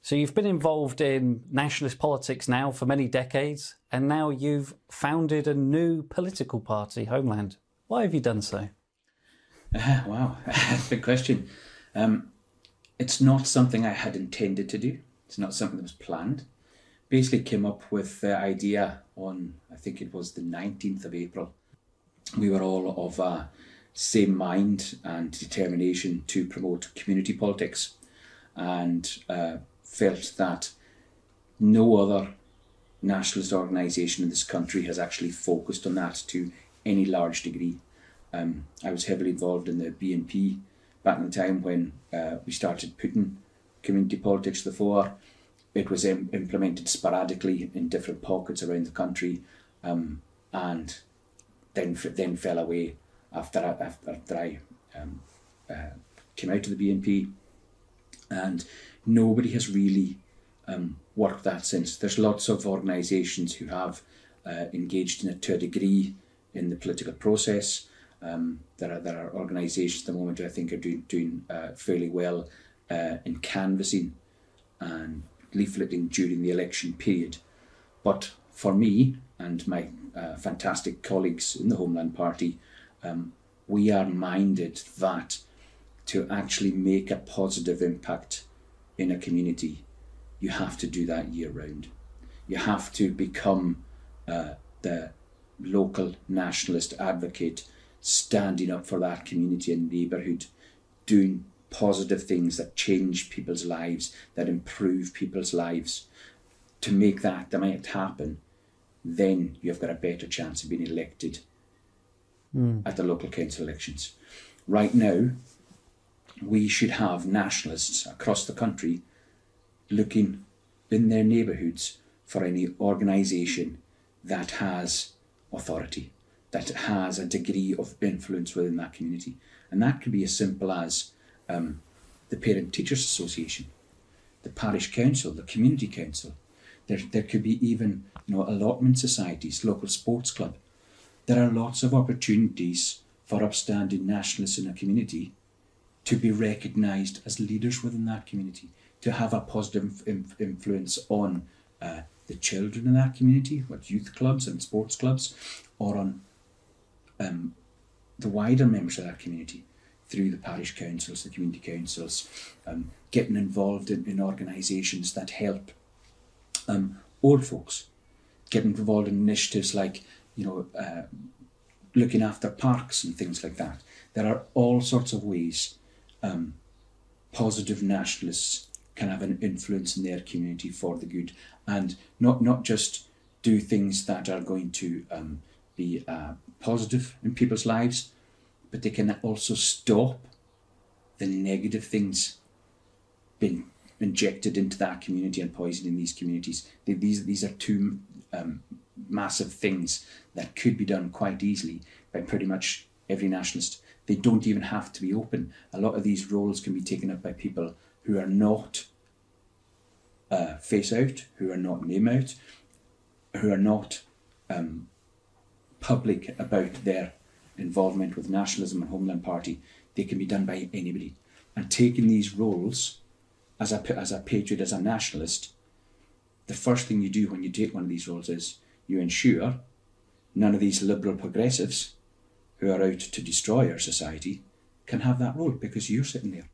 So you've been involved in nationalist politics now for many decades, and now you've founded a new political party, Homeland. Why have you done so? Wow, big question. It's not something I had intended to do. It's not something that was planned. Basically came up with the idea on, I think it was the 19th of April. We were all of same mind and determination to promote community politics, and felt that no other nationalist organisation in this country has actually focused on that to any large degree. I was heavily involved in the BNP back in the time when we started putting community politics to the fore. It was implemented sporadically in different pockets around the country, and then fell away after I came out of the BNP, and nobody has really worked that since. There's lots of organisations who have engaged in it to a degree in the political process. There are organisations at the moment who I think are doing fairly well in canvassing and leafleting during the election period. But for me and my fantastic colleagues in the Homeland Party, we are minded that to actually make a positive impact in a community, you have to do that year round. You have to become the local nationalist advocate, standing up for that community and neighbourhood, doing positive things that change people's lives, that improve people's lives. To make that happen, then you've got a better chance of being elected at the local council elections. Right now, we should have nationalists across the country looking in their neighbourhoods for any organisation that has authority, that has a degree of influence within that community. And that could be as simple as the Parent Teachers Association, the parish council, the community council. There could be even allotment societies, local sports club. There are lots of opportunities for upstanding nationalists in a community to be recognised as leaders within that community, to have a positive influence on the children in that community, with youth clubs and sports clubs, or on the wider members of that community through the parish councils, the community councils, getting involved in organisations that help old folks, getting involved in initiatives like looking after parks and things like that. There are all sorts of ways positive nationalists can have an influence in their community for the good, and not just do things that are going to be positive in people's lives, but they can also stop the negative things being injected into that community and poisoning these communities. These are two massive things that could be done quite easily by pretty much every nationalist. They don't even have to be open. A lot of these roles can be taken up by people who are not face out, who are not name out, who are not public about their involvement with nationalism and Homeland Party. They can be done by anybody. And taking these roles as a patriot, as a nationalist, the first thing you do when you take one of these roles is you ensure none of these liberal progressives who are out to destroy our society can have that role, because you're sitting there.